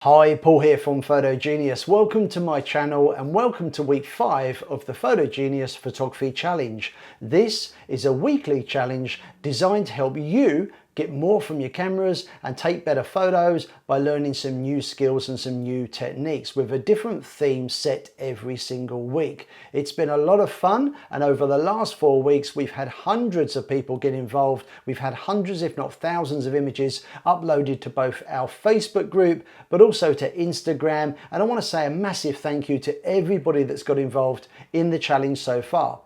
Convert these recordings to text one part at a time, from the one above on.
Hi, Paul here from PhotoGenius. Welcome to my channel and welcome to week 5 of the PhotoGenius Photography Challenge. This is a weekly challenge designed to help you get more from your cameras and take better photos by learning some new skills and some new techniques with a different theme set every single week. It's been a lot of fun, and over the last 4 weeks we've had hundreds of people get involved. We've had hundreds if not thousands of images uploaded to both our Facebook group but also to Instagram, and I want to say a massive thank you to everybody that's got involved in the challenge so far.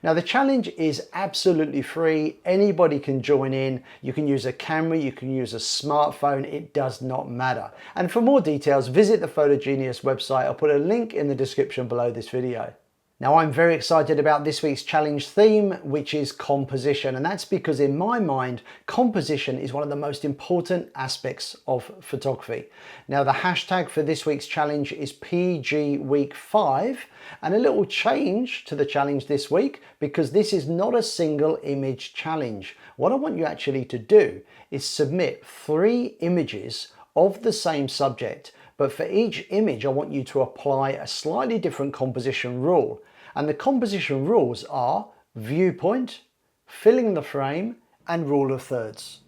Now the challenge is absolutely free. Anybody can join in. You can use a camera, you can use a smartphone, it does not matter. And for more details, visit the PhotoGenius website. I'll put a link in the description below this video. Now I'm very excited about this week's challenge theme, which is composition, and that's because in my mind composition is one of the most important aspects of photography. Now the hashtag for this week's challenge is PG Week 5, and a little change to the challenge this week because this is not a single image challenge. What I want you actually to do is submit 3 images of the same subject, but for each image I want you to apply a slightly different composition rule. And the composition rules are viewpoint, filling the frame, and rule of thirds.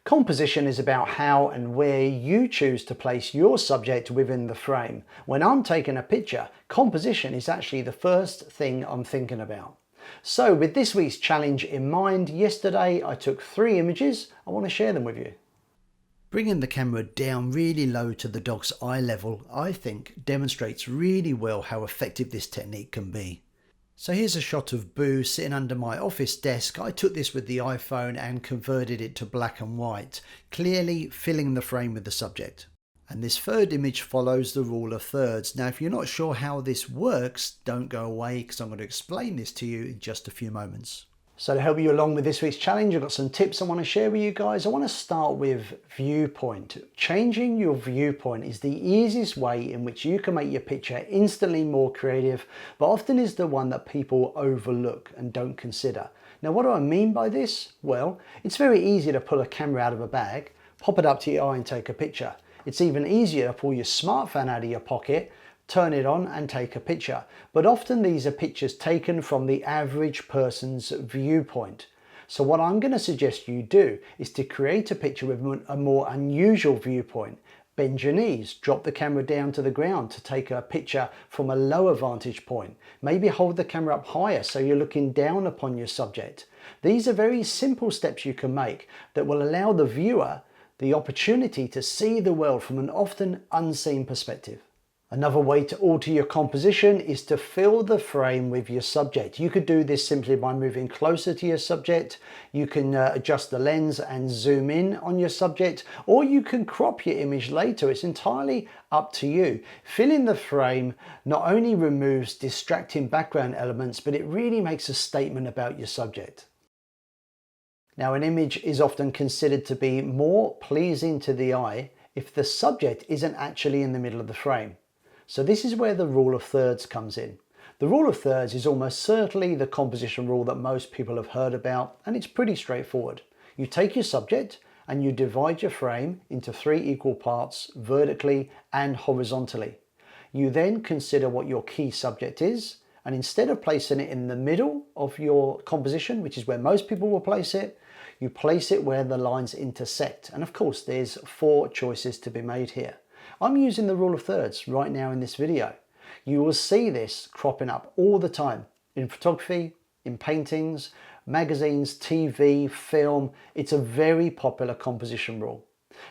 Composition is about how and where you choose to place your subject within the frame. When I'm taking a picture, composition is actually the first thing I'm thinking about. So with this week's challenge in mind, yesterday I took 3 images. I want to share them with you. Bringing the camera down really low to the dog's eye level, I think, demonstrates really well how effective this technique can be. So here's a shot of Boo sitting under my office desk. I took this with the iPhone and converted it to black and white, clearly filling the frame with the subject. And this third image follows the rule of thirds. Now if you're not sure how this works, don't go away because I'm going to explain this to you in just a few moments. So to help you along with this week's challenge, I've got some tips I want to share with you guys. I want to start with viewpoint. Changing your viewpoint is the easiest way in which you can make your picture instantly more creative, but often is the one that people overlook and don't consider. Now what do I mean by this? Well, it's very easy to pull a camera out of a bag, pop it up to your eye and take a picture. It's even easier to pull your smartphone out of your pocket, turn it on and take a picture. But often these are pictures taken from the average person's viewpoint. So what I'm going to suggest you do is to create a picture with a more unusual viewpoint. Bend your knees, drop the camera down to the ground to take a picture from a lower vantage point. Maybe hold the camera up higher so you're looking down upon your subject. These are very simple steps you can make that will allow the viewer the opportunity to see the world from an often unseen perspective. Another way to alter your composition is to fill the frame with your subject. You could do this simply by moving closer to your subject. You can adjust the lens and zoom in on your subject, or you can crop your image later. It's entirely up to you. Filling the frame not only removes distracting background elements, but it really makes a statement about your subject. Now, an image is often considered to be more pleasing to the eye if the subject isn't actually in the middle of the frame. So this is where the rule of thirds comes in. The rule of thirds is almost certainly the composition rule that most people have heard about, and it's pretty straightforward. You take your subject and you divide your frame into 3 equal parts vertically and horizontally. You then consider what your key subject is, and instead of placing it in the middle of your composition, which is where most people will place it, you place it where the lines intersect. And of course there's 4 choices to be made here. I'm using the rule of thirds right now in this video. You will see this cropping up all the time in photography, in paintings, magazines, TV, film. It's a very popular composition rule.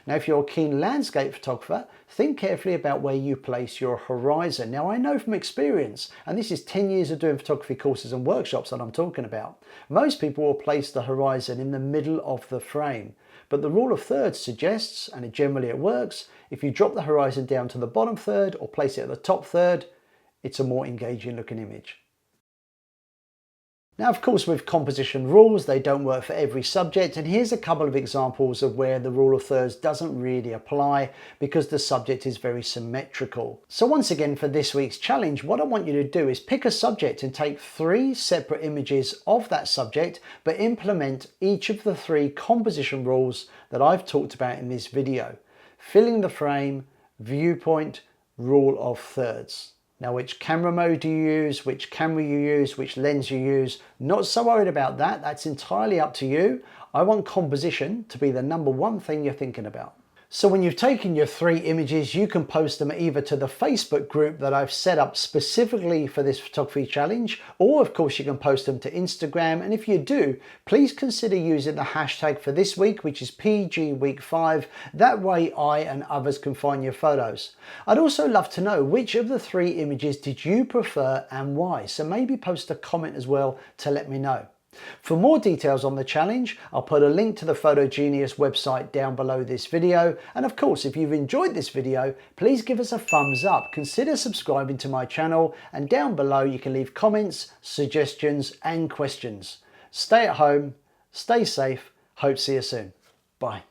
Now if you're a keen landscape photographer, think carefully about where you place your horizon. Now I know from experience, and this is 10 years of doing photography courses and workshops that I'm talking about, most people will place the horizon in the middle of the frame. But the rule of thirds suggests, and generally it works, if you drop the horizon down to the bottom third or place it at the top third, it's a more engaging looking image. Now, of course, with composition rules, they don't work for every subject, and here's a couple of examples of where the rule of thirds doesn't really apply because the subject is very symmetrical. So once again, for this week's challenge, what I want you to do is pick a subject and take 3 separate images of that subject, but implement each of the 3 composition rules that I've talked about in this video. Filling the frame, viewpoint, rule of thirds. Now, which camera mode do you use, which camera you use, which lens you use, not so worried about that. That's entirely up to you. I want composition to be the number one thing you're thinking about. So when you've taken your 3 images, you can post them either to the Facebook group that I've set up specifically for this photography challenge, or of course you can post them to Instagram. And if you do, please consider using the hashtag for this week, which is PG Week 5. That way I and others can find your photos. I'd also love to know which of the 3 images did you prefer and why. So maybe post a comment as well to let me know. For more details on the challenge, I'll put a link to the Photogenius website down below this video. And of course, if you've enjoyed this video, please give us a thumbs up, consider subscribing to my channel, and down below you can leave comments, suggestions and questions. Stay at home, stay safe, hope to see you soon. Bye.